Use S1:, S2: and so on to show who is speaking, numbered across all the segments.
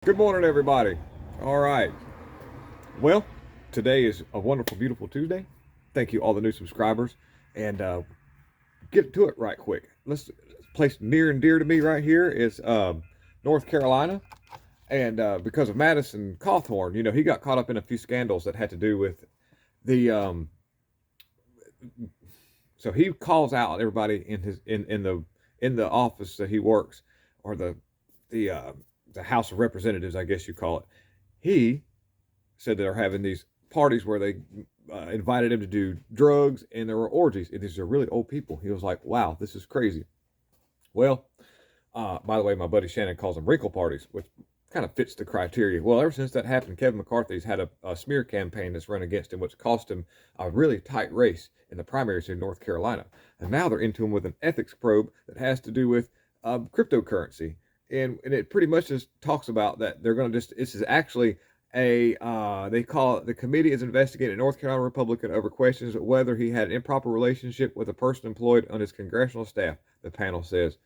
S1: Good morning, everybody. All right. Well, today is a wonderful, beautiful Tuesday. Thank you, all the new subscribers. And get to it right quick. Let's place near and dear to me right here is North Carolina. And because of Madison Cawthorn, he got caught up in a few scandals that had to do with the. So he calls out everybody in his in the office that he works, or the uh, the House of Representatives, I guess you call it. He said they're having these parties where they invited him to do drugs, and there were orgies. And these are really old people. He was like, wow, this is crazy. Well, by the way, my buddy Shannon calls them wrinkle parties, which kind of fits the criteria. Well, ever since that happened, Kevin McCarthy's had a smear campaign that's run against him, which cost him a really tight race in the primaries in North Carolina. And now they're into him with an ethics probe that has to do with cryptocurrency. And it pretty much just talks about that they're going to this is actually they call it, the committee is investigating a North Carolina Republican over questions of whether he had an improper relationship with a person employed on his congressional staff, the panel says.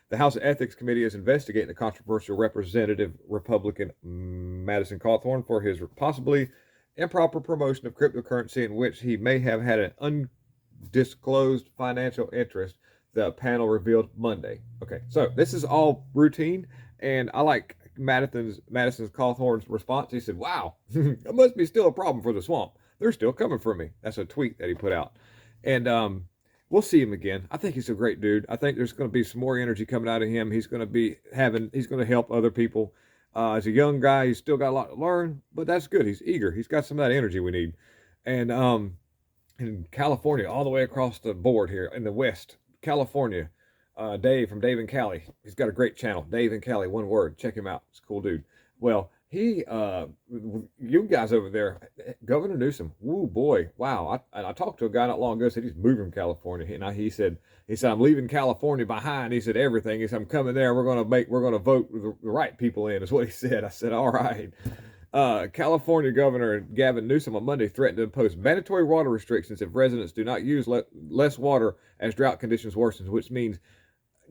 S1: The House Ethics Committee is investigating the controversial Representative Republican Madison Cawthorn for his possibly improper promotion of cryptocurrency in which he may have had an undisclosed financial interest, the panel revealed Monday. Okay, so this is all routine, and I like Madison's Cawthorn's response. He said, wow, that must be still a problem for the swamp. They're still coming for me. That's a tweet that he put out. And we'll see him again. I think he's a great dude. I think there's going to be some more energy coming out of him. He's going to help other people. As a young guy, he's still got a lot to learn, but that's good. He's eager. He's got some of that energy we need. And in California, all the way across the board here in the West, California, Dave from Dave and Callie. He's got a great channel, Dave and Callie, one word. Check him out. He's a cool dude. Well, you guys over there, Governor Newsom. Woo boy, wow! I talked to a guy not long ago. Said he's moving from California. And he said I'm leaving California behind. He said everything. He said I'm coming there. We're gonna vote the right people in. Is what he said. I said all right. California Governor Gavin Newsom on Monday threatened to impose mandatory water restrictions if residents do not use less water as drought conditions worsen, which means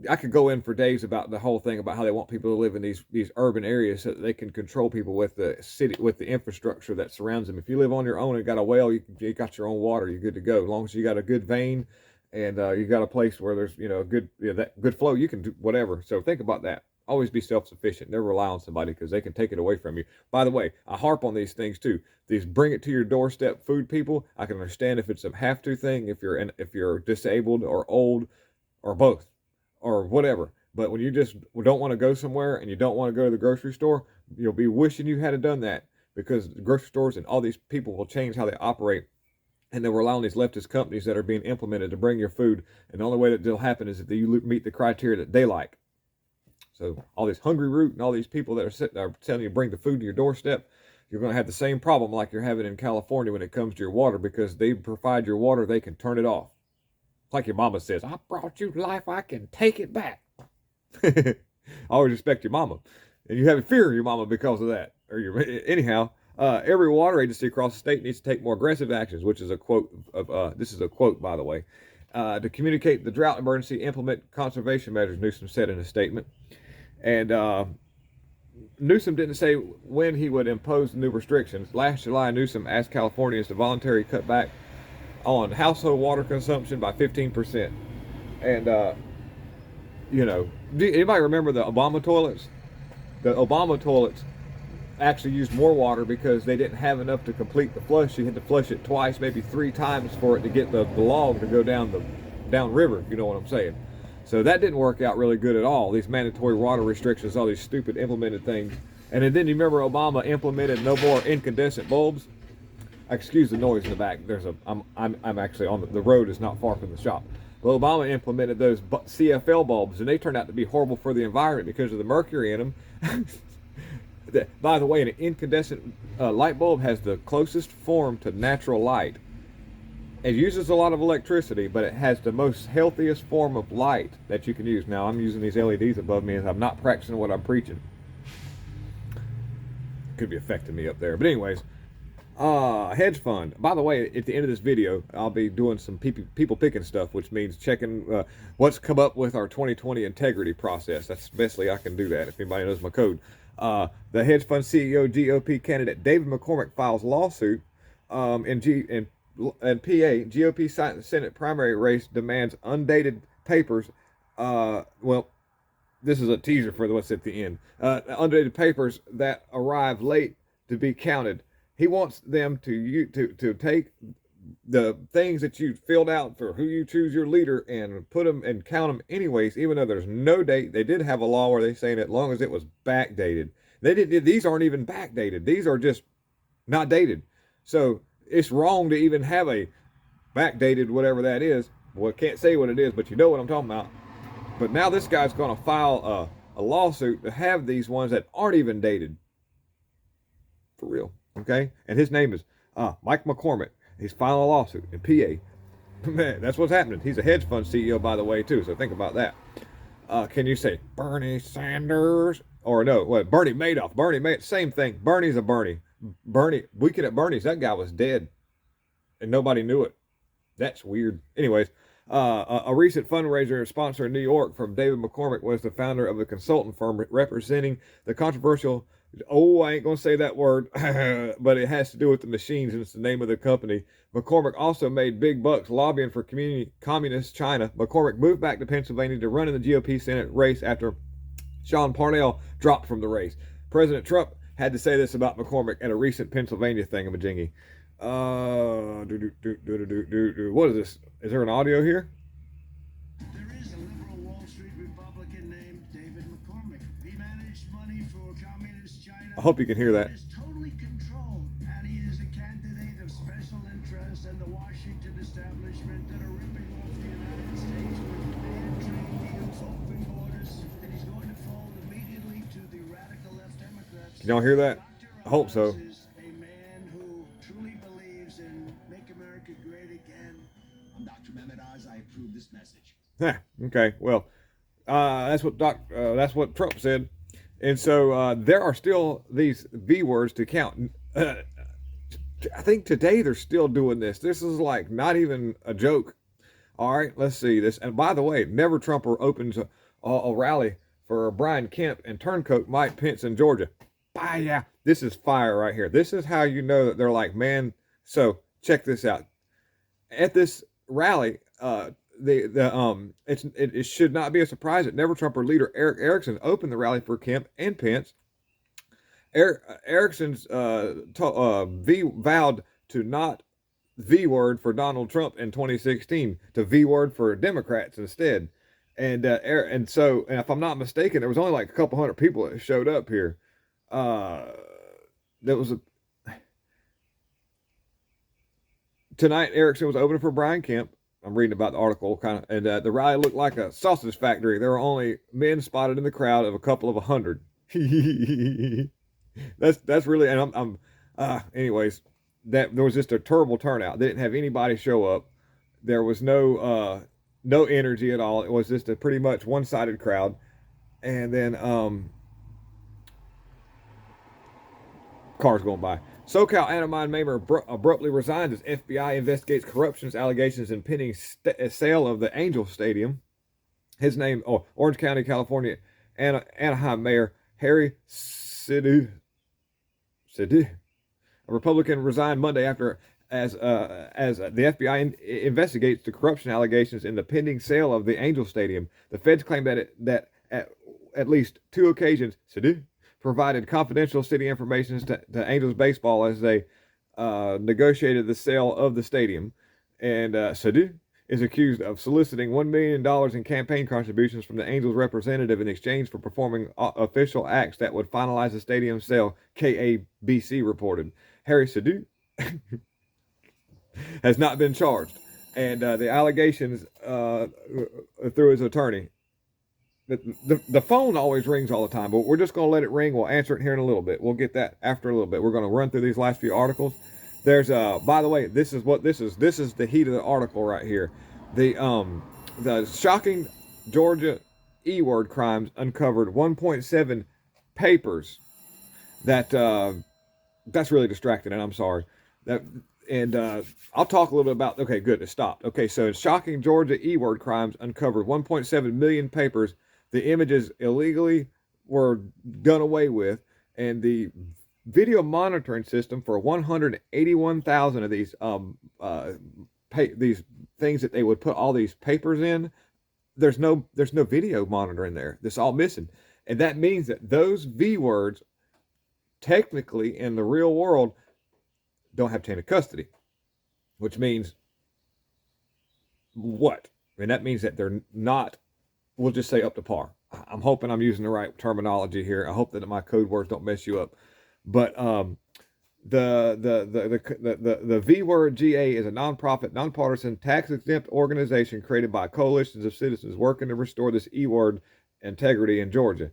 S1: I could go in for days about the whole thing about how they want people to live in these urban areas so that they can control people with the city, with the infrastructure that surrounds them. If you live on your own and got a well, you got your own water, you're good to go. As long as you got a good vein and you got a place where there's a good that good flow, you can do whatever. So think about that. Always be self-sufficient. Never rely on somebody because they can take it away from you. By the way, I harp on these things too. These bring it to your doorstep food people. I can understand if it's a have to thing, if you're disabled or old or both or whatever. But when you just don't want to go somewhere and you don't want to go to the grocery store, you'll be wishing you had done that, because the grocery stores and all these people will change how they operate, and they will rely on these leftist companies that are being implemented to bring your food. And the only way that it'll happen is if you meet the criteria that they like. So all this Hungry Root and all these people that are sitting there telling you bring the food to your doorstep, you're going to have the same problem like you're having in California when it comes to your water, because they provide your water, they can turn it off. Like your mama says, I brought you life, I can take it back. I always respect your mama. And you have a fear of your mama because of that. Anyhow, every water agency across the state needs to take more aggressive actions, which is a quote of, this is a quote, by the way, to communicate the drought emergency, implement conservation measures, Newsom said in a statement. And Newsom didn't say when he would impose new restrictions. Last July, Newsom asked Californians to voluntarily cut back on household water consumption by 15%. And, anybody remember the Obama toilets? The Obama toilets actually used more water because they didn't have enough to complete the flush. You had to flush it twice, maybe 3 times for it to get the log to go down river, if you know what I'm saying. So that didn't work out really good at all. These mandatory water restrictions, all these stupid implemented things. And then you remember Obama implemented no more incandescent bulbs. Excuse the noise in the back. I'm actually on the road is not far from the shop. But Obama implemented those CFL bulbs, and they turned out to be horrible for the environment because of the mercury in them. By the way, an incandescent light bulb has the closest form to natural light. It uses a lot of electricity, but it has the most healthiest form of light that you can use. Now, I'm using these LEDs above me as I'm not practicing what I'm preaching. Could be affecting me up there. But anyways, Hedge fund. By the way, at the end of this video, I'll be doing some people picking stuff, which means checking what's come up with our 2020 integrity process. That's basically I can do that if anybody knows my code. The hedge fund CEO GOP candidate David McCormick files lawsuit in PA. GOP Senate primary race demands undated papers. Well, this is a teaser for what's at the end. Undated papers that arrive late to be counted. He wants them to take the things that you filled out for who you choose your leader and put them and count them anyways, even though there's no date. They did have a law where they say that as long as it was backdated. They did. These aren't even backdated. These are just not dated. So it's wrong to even have a backdated whatever that is. Well, I can't say what it is, but you know what I'm talking about. But now this guy's going to file a lawsuit to have these ones that aren't even dated. For real. Okay? And his name is Mike McCormick. He's filing a lawsuit in PA. Man, that's what's happening. He's a hedge fund CEO, by the way, too. So think about that. Can you say Bernie Sanders? Or no, what? Bernie Madoff. Bernie Madoff. Same thing. Bernie's a Bernie. Weekend at Bernie's, that guy was dead. And nobody knew it. That's weird. Anyways, a recent fundraiser sponsor in New York from David McCormick was the founder of the consultant firm representing the controversial, I ain't going to say that word, but it has to do with the machines and it's the name of the company. McCormick also made big bucks lobbying for communist China. McCormick moved back to Pennsylvania to run in the GOP Senate race after Sean Parnell dropped from the race. President Trump had to say this about McCormick at a recent Pennsylvania thingamajiggy. What is this? Is there an audio here?
S2: There is a liberal Wall Street Republican named David McCormick. He managed money for communist China.
S1: I hope you can hear that.
S2: Is totally controlled, and he is a candidate of special interest and the Washington establishment that are ripping off the United States with bad trade deals, open borders, and he's going to fold immediately to the radical left Democrats.
S1: Can y'all hear that? I hope so.
S2: I approve this message.
S1: Okay, well, that's what Trump said, and so there are still these V words to count. I think today they're still doing this. This is like not even a joke. All right, let's see this. And by the way, Never Trumper opens a rally for Brian Kemp and Turncoat Mike Pence in Georgia. Yeah, this is fire right here. This is how you know that they're like, man. So check this out. At this rally, it should not be a surprise that Never Trumper leader Eric Erickson opened the rally for Kemp and Pence. Erickson's vowed to not V word for Donald Trump in 2016, to V word for Democrats instead. And if I'm not mistaken, there was only like a couple hundred people that showed up here. Tonight, Erickson was opening for Brian Kemp. I'm reading about the article, and the rally looked like a sausage factory. There were only men spotted in the crowd of a couple of 100. that's really, and anyways, that there was just a terrible turnout. They didn't have anybody show up. There was no energy at all. It was just a pretty much one-sided crowd, and then cars going by. SoCal Anna mayor abruptly resigns as FBI investigates corruption allegations and pending sale of the Angel Stadium. His name, Orange County, California, Anaheim Mayor Harry Sidhu, a Republican, resigned Monday after as the FBI investigates the corruption allegations in the pending sale of the Angel Stadium. The feds claim that at least two occasions, Sidhu provided confidential city information to Angels baseball as they negotiated the sale of the stadium. And Sidhu is accused of soliciting $1 million in campaign contributions from the Angels representative in exchange for performing official acts that would finalize the stadium sale, KABC reported. Harry Sidhu has not been charged, and the allegations through his attorney. The phone always rings all the time, but we're just going to let it ring. We'll answer it here in a little bit. We'll get that after a little bit. We're going to run through these last few articles. There's by the way, this is the heat of the article right here. The shocking Georgia E-word crimes uncovered 1.7 papers. That's really distracting, and I'm sorry. That and I'll talk a little bit about. Okay, good. It stopped. Okay, so in shocking Georgia e-word crimes uncovered 1.7 million papers. The images illegally were done away with, and the video monitoring system for 181,000 of these these things that they would put all these papers in. There's no video monitoring there. That's all missing, and that means that those V words technically in the real world don't have chain of custody, which means what? And that means that they're not, we'll just say, up to par. I'm hoping I'm using the right terminology here. I hope that my code words don't mess you up. But the V Word GA is a nonprofit, nonpartisan, tax exempt organization created by coalitions of citizens working to restore this E word integrity in Georgia.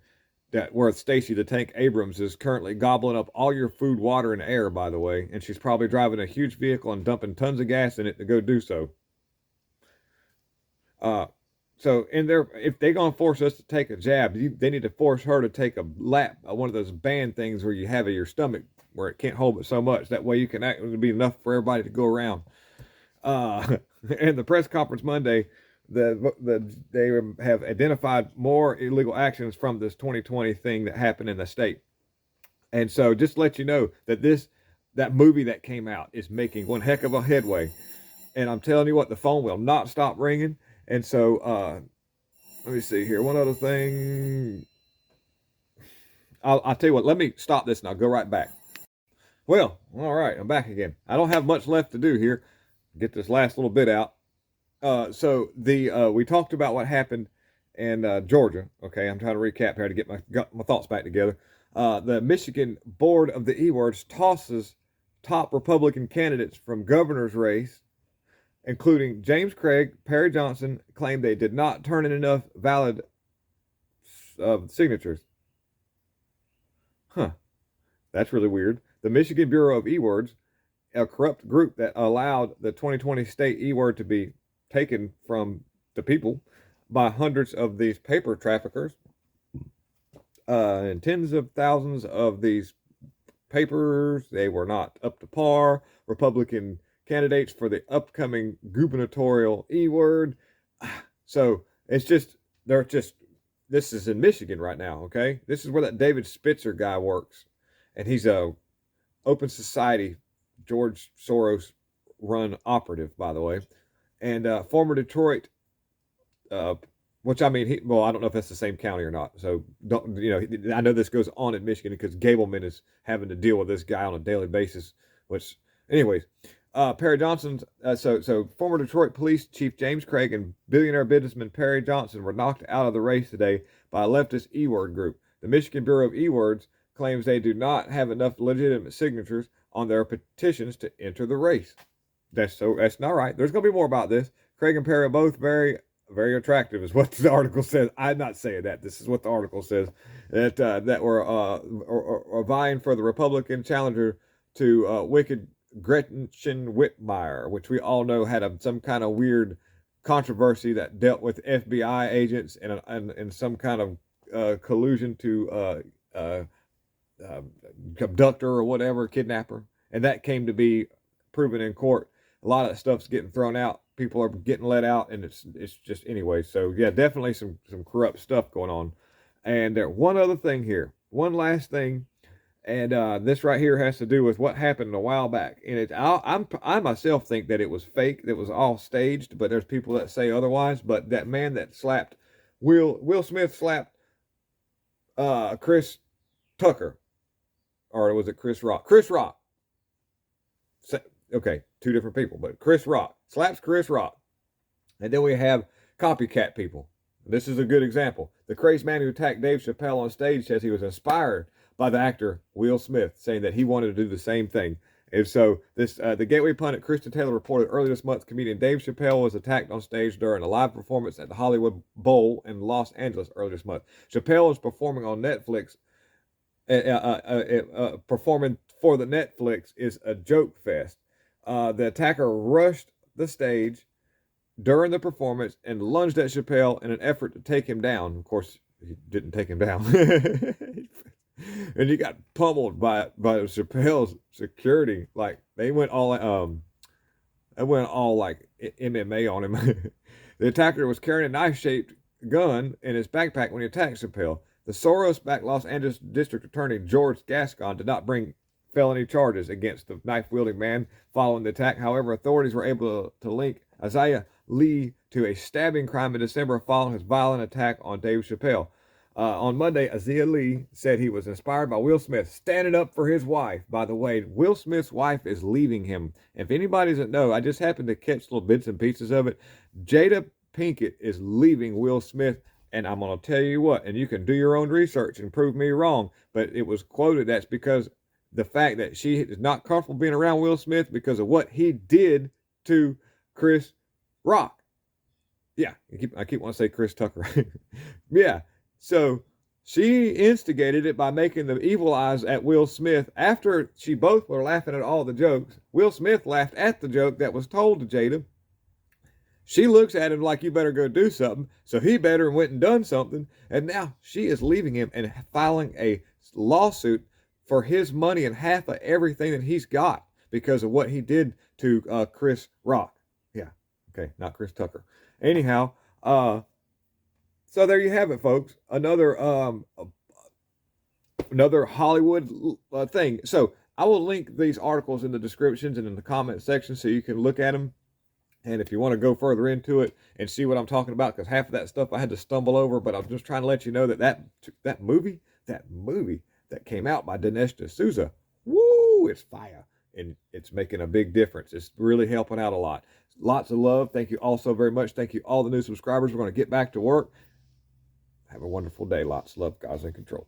S1: That where Stacey the Tank Abrams is currently gobbling up all your food, water, and air, by the way, and she's probably driving a huge vehicle and dumping tons of gas in it to go do so. Uh, so in there, if they're gonna force us to take a jab, they need to force her to take a lap, one of those band things where you have in your stomach where it can't hold it so much. That way you can act. It'll be enough for everybody to go around. And the press conference Monday, they have identified more illegal actions from this 2020 thing that happened in the state. And so just to let you know that that movie that came out is making one heck of a headway. And I'm telling you what, the phone will not stop ringing. And so let me see here. One other thing. I'll tell you what, let me stop this and I'll go right back. Well, all right, I'm back again. I don't have much left to do here. Get this last little bit out. So we talked about what happened in Georgia. Okay, I'm trying to recap here to get my thoughts back together. The Michigan Board of the E-Words tosses top Republican candidates from governor's race, including James Craig, Perry Johnson, claimed they did not turn in enough valid signatures. Huh, that's really weird. The Michigan Bureau of E-Words, a corrupt group that allowed the 2020 state E-word to be taken from the people by hundreds of these paper traffickers, and tens of thousands of these papers. They were not up to par. Republican candidates for the upcoming gubernatorial E-word. So it's just, this is in Michigan right now, okay? This is where that David Spitzer guy works. And he's a Open Society, George Soros run operative, by the way. And former Detroit, which I mean, I don't know if that's the same county or not. So I know this goes on in Michigan because Gableman is having to deal with this guy on a daily basis. Which, anyways, Perry Johnson. So former Detroit Police Chief James Craig and billionaire businessman Perry Johnson were knocked out of the race today by a leftist E-word group. The Michigan Bureau of E-Words claims they do not have enough legitimate signatures on their petitions to enter the race. That's not right. There's going to be more about this. Craig and Perry are both very, very attractive, is what the article says. I'm not saying that. This is what the article says. That were vying for the Republican challenger to wicked Gretchen Whitmire, which we all know had some kind of weird controversy that dealt with FBI agents and some kind of collusion to abductor or whatever, kidnapper, and that came to be proven in court. A lot of that stuff's getting thrown out. People are getting let out, and it's just anyway. So yeah, definitely some corrupt stuff going on. And one other thing here, one last thing, and this right here has to do with what happened a while back. And I myself think that it was fake, that it was all staged, but there's people that say otherwise. But that man that slapped Will Smith slapped Chris Tucker. Or was it Chris Rock? Chris Rock. Okay, two different people, but Chris Rock slaps Chris Rock. And then we have copycat people. This is a good example. The crazy man who attacked Dave Chappelle on stage says he was inspired by the actor Will Smith, saying that he wanted to do the same thing. And so the Gateway pundit Kristen Taylor reported earlier this month comedian Dave Chappelle was attacked on stage during a live performance at the Hollywood Bowl in Los Angeles earlier this month. Chappelle was performing on Netflix. Performing for the Netflix is a joke fest. The attacker rushed the stage during the performance and lunged at Chappelle in an effort to take him down. Of course, he didn't take him down. And he got pummeled by Chappelle's security. Like they went all like MMA on him. The attacker was carrying a knife-shaped gun in his backpack when he attacked Chappelle. The Soros-backed Los Angeles District Attorney George Gascon did not bring felony charges against the knife-wielding man following the attack. However, authorities were able to link Isaiah Lee to a stabbing crime in December following his violent attack on Dave Chappelle. On Monday, Isaiah Lee said he was inspired by Will Smith standing up for his wife. By the way, Will Smith's wife is leaving him. If anybody doesn't know, I just happened to catch little bits and pieces of it. Jada Pinkett is leaving Will Smith, and I'm going to tell you what, and you can do your own research and prove me wrong, but it was quoted that's because the fact that she is not comfortable being around Will Smith because of what he did to Chris Rock. Yeah, I keep wanting to say Chris Tucker. Yeah. So she instigated it by making the evil eyes at Will Smith after she both were laughing at all the jokes. Will Smith laughed at the joke that was told to Jada. She looks at him like, you better go do something. So he better went and done something. And now she is leaving him and filing a lawsuit for his money and half of everything that he's got because of what he did to Chris Rock. Yeah. Okay. Not Chris Tucker. Anyhow, so there you have it, folks. Another Hollywood thing. So I will link these articles in the descriptions and in the comment section so you can look at them. And if you want to go further into it and see what I'm talking about, because half of that stuff I had to stumble over, but I'm just trying to let you know that movie that came out by Dinesh D'Souza, woo, it's fire. And it's making a big difference. It's really helping out a lot. Lots of love. Thank you all so very much. Thank you all the new subscribers. We're going to get back to work. Have a wonderful day. Lots of love. God's in control.